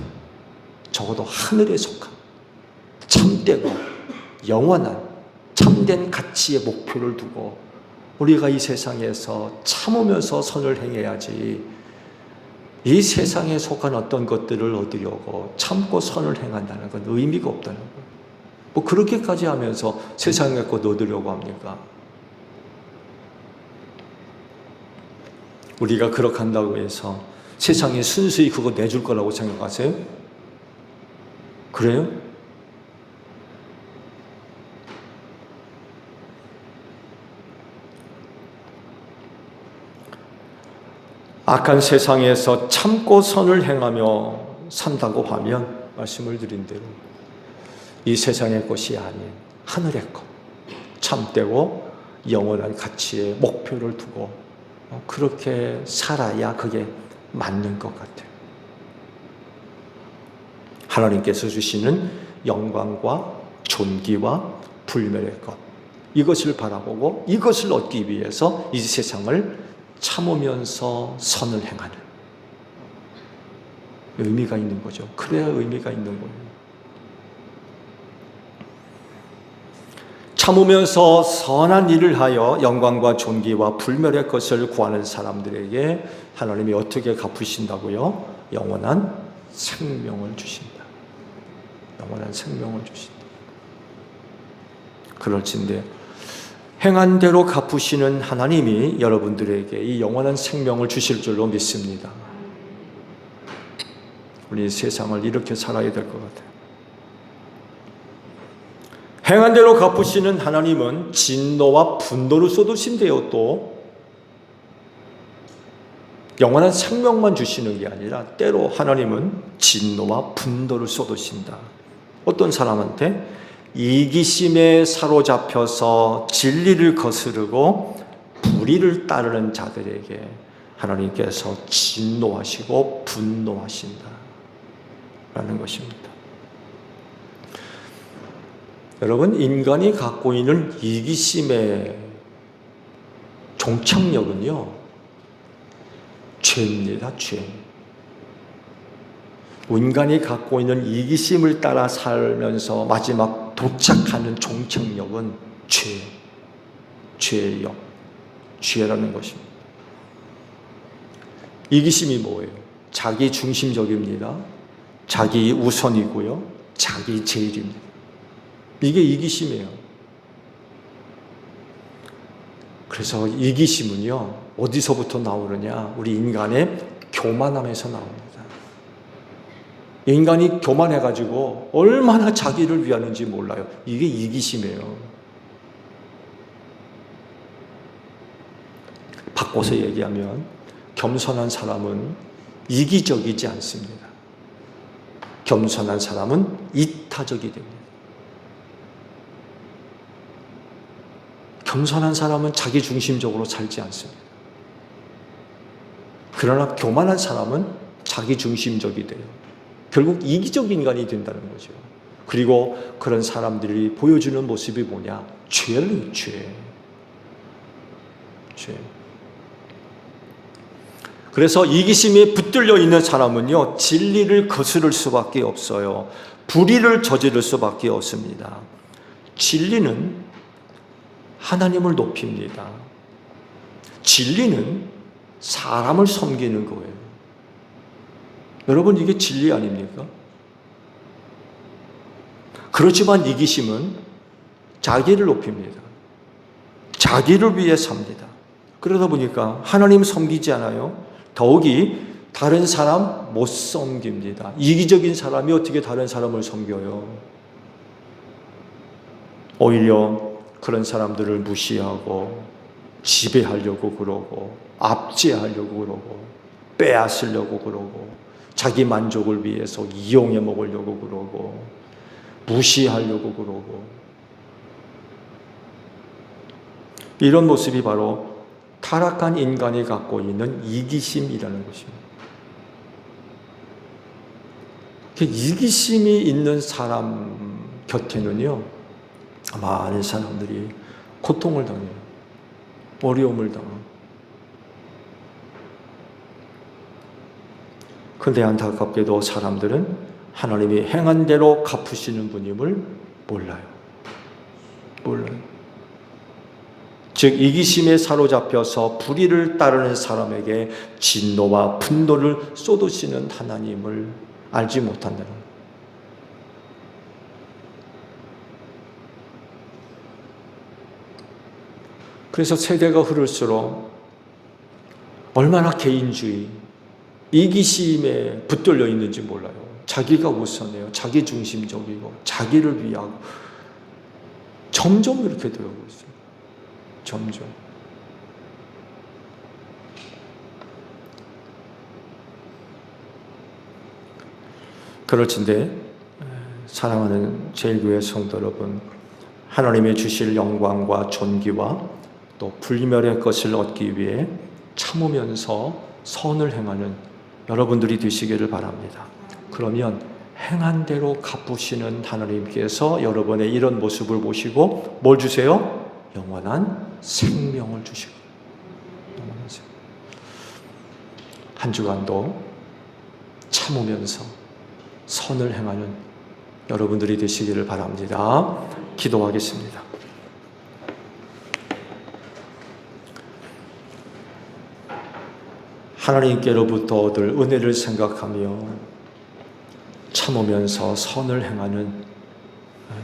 [SPEAKER 6] 적어도 하늘에 속한 참되고 영원한 참된 가치의 목표를 두고 우리가 이 세상에서 참으면서 선을 행해야지, 이 세상에 속한 어떤 것들을 얻으려고 참고 선을 행한다는 건 의미가 없다는 거예요. 뭐 그렇게까지 하면서 세상의 것 얻으려고 합니까? 우리가 그렇게 한다고 해서 세상에 순수히 그거 내줄 거라고 생각하세요? 그래요? 악한 세상에서 참고 선을 행하며 산다고 하면 말씀을 드린 대로 이 세상의 것이 아닌 하늘의 것, 참되고 영원한 가치의 목표를 두고 그렇게 살아야 그게 맞는 것 같아요. 하나님께서 주시는 영광과 존귀와 불멸의 것, 이것을 바라보고 이것을 얻기 위해서 이 세상을 참으면서 선을 행하는 의미가 있는 거죠. 그래야 의미가 있는 거예요. 참으면서 선한 일을 하여 영광과 존귀와 불멸의 것을 구하는 사람들에게 하나님이 어떻게 갚으신다고요? 영원한 생명을 주신다. 영원한 생명을 주신다. 그럴진데 행한 대로 갚으시는 하나님이 여러분들에게 이 영원한 생명을 주실 줄로 믿습니다. 우리 세상을 이렇게 살아야 될 것 같아요. 행한 대로 갚으시는 하나님은 진노와 분노를 쏟으신대요. 또 영원한 생명만 주시는 게 아니라 때로 하나님은 진노와 분노를 쏟으신다. 어떤 사람한테? 이기심에 사로잡혀서 진리를 거스르고 불의를 따르는 자들에게 하나님께서 진노하시고 분노하신다 라는 것입니다. 여러분, 인간이 갖고 있는 이기심의 종착역은요, 죄입니다. 죄. 인간이 갖고 있는 이기심을 따라 살면서 마지막 도착하는 종착역은 죄의 역, 죄라는 것입니다. 이기심이 뭐예요? 자기 중심적입니다. 자기 우선이고요. 자기 제일입니다. 이게 이기심이에요. 그래서 이기심은요, 어디서부터 나오느냐? 우리 인간의 교만함에서 나옵니다. 인간이 교만해가지고 얼마나 자기를 위하는지 몰라요. 이게 이기심이에요. 바꿔서 얘기하면 겸손한 사람은 이기적이지 않습니다. 겸손한 사람은 이타적이 됩니다. 겸손한 사람은 자기 중심적으로 살지 않습니다. 그러나 교만한 사람은 자기 중심적이 돼요. 결국 이기적 인간이 된다는 거죠. 그리고 그런 사람들이 보여주는 모습이 뭐냐? 죄예요, 죄. 그래서 이기심에 붙들려 있는 사람은요, 진리를 거스를 수밖에 없어요. 불의를 저지를 수밖에 없습니다. 진리는 하나님을 높입니다. 진리는 사람을 섬기는 거예요. 여러분, 이게 진리 아닙니까? 그렇지만 이기심은 자기를 높입니다. 자기를 위해 삽니다. 그러다 보니까 하나님 섬기지 않아요. 더욱이 다른 사람 못 섬깁니다. 이기적인 사람이 어떻게 다른 사람을 섬겨요? 오히려 그런 사람들을 무시하고 지배하려고 그러고 압제하려고 그러고 빼앗으려고 그러고 자기 만족을 위해서 이용해 먹으려고 그러고 무시하려고 그러고, 이런 모습이 바로 타락한 인간이 갖고 있는 이기심이라는 것입니다. 이기심이 있는 사람 곁에는요, 많은 사람들이 고통을 당해요. 어려움을 당해요. 그런데 안타깝게도 사람들은 하나님이 행한 대로 갚으시는 분임을 몰라요. 즉 이기심에 사로잡혀서 불의를 따르는 사람에게 진노와 분노를 쏟으시는 하나님을 알지 못한다는 거예요. 그래서 세대가 흐를수록 얼마나 개인주의, 이기심에 붙들려 있는지 몰라요. 자기가 우선해요. 자기 중심적이고 자기를 위하고 점점 이렇게 되고 있어요. 점점. 그렇진데 사랑하는 제일교회 성도 여러분, 하나님의 주실 영광과 존귀와 또 불멸의 것을 얻기 위해 참으면서 선을 행하는 여러분들이 되시기를 바랍니다. 그러면 행한 대로 갚으시는 하나님께서 여러분의 이런 모습을 보시고 뭘 주세요? 영원한 생명을 주시고. 영원한 생명. 한 주간도 참으면서 선을 행하는 여러분들이 되시기를 바랍니다. 기도하겠습니다. 하나님께로부터 얻을 은혜를 생각하며 참으면서 선을 행하는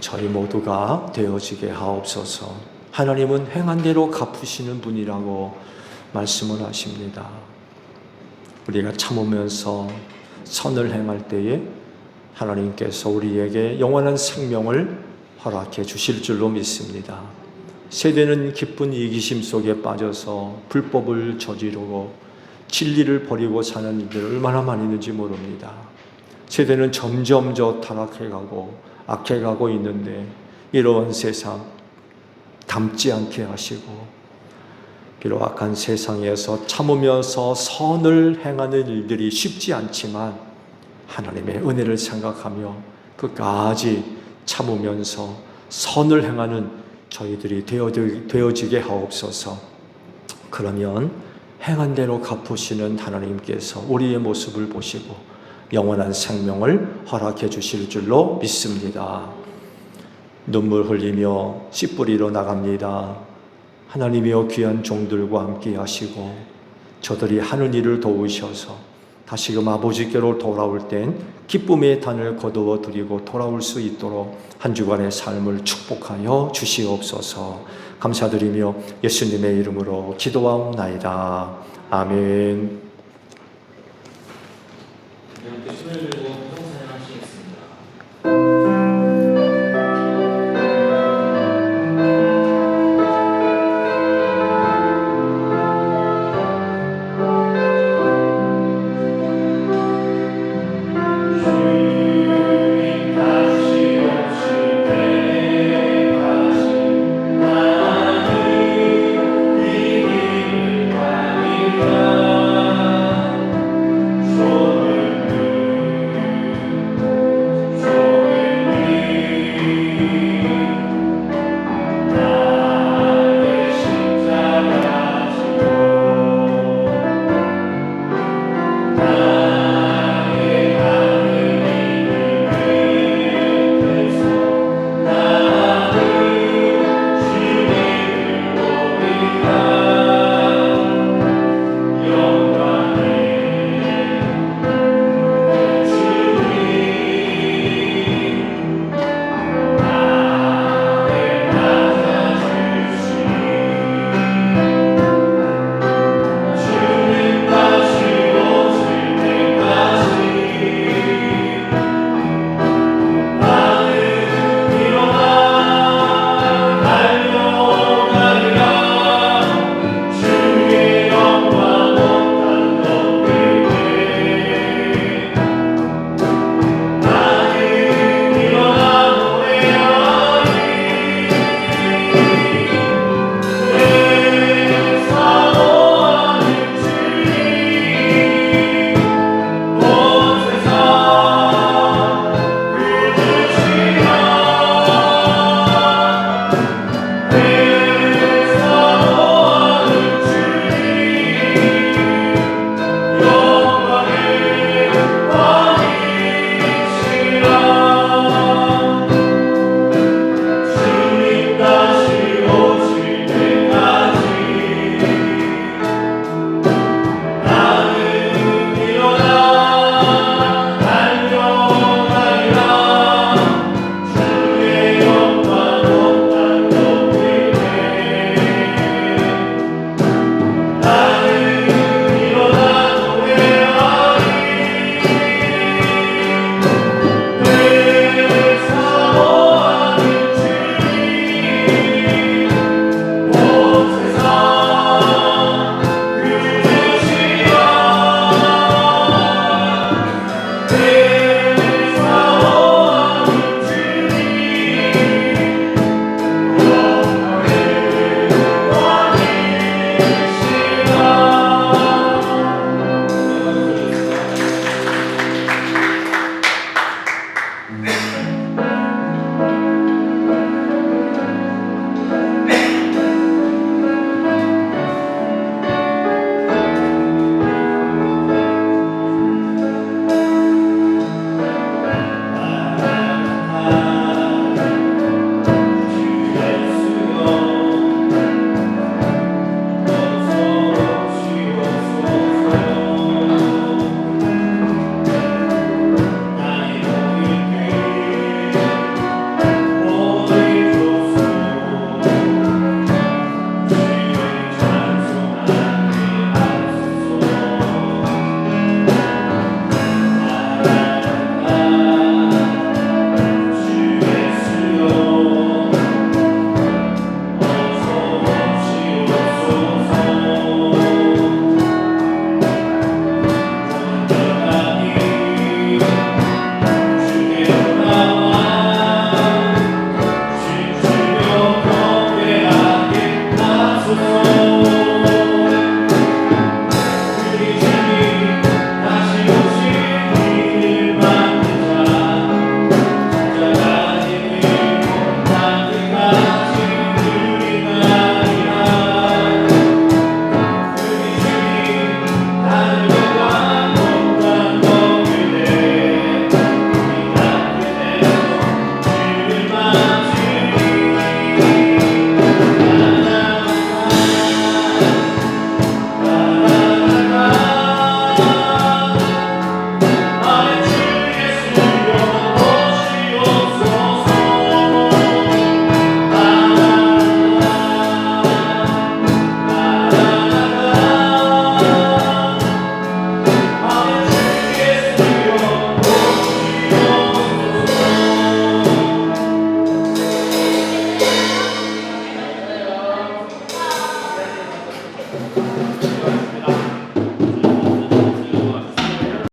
[SPEAKER 6] 저희 모두가 되어지게 하옵소서. 하나님은 행한 대로 갚으시는 분이라고 말씀을 하십니다. 우리가 참으면서 선을 행할 때에 하나님께서 우리에게 영원한 생명을 허락해 주실 줄로 믿습니다. 세대는 기쁜 이기심 속에 빠져서 불법을 저지르고 진리를 버리고 사는 이들 얼마나 많이 있는지 모릅니다. 세대는 점점 타락해가고 악해가고 있는데 이런 세상 담지 않게 하시고, 비록 악한 세상에서 참으면서 선을 행하는 일들이 쉽지 않지만 하나님의 은혜를 생각하며 끝까지 참으면서 선을 행하는 저희들이 되어지게 하옵소서. 그러면 행한 대로 갚으시는 하나님께서 우리의 모습을 보시고 영원한 생명을 허락해 주실 줄로 믿습니다. 눈물 흘리며 씨 뿌리러 나갑니다. 하나님이여 귀한 종들과 함께 하시고 저들이 하는 일을 도우셔서 다시금 아버지께로 돌아올 땐 기쁨의 단을 거두어 드리고 돌아올 수 있도록 한 주간의 삶을 축복하여 주시옵소서. 감사드리며 예수님의 이름으로 기도하옵나이다. 아멘.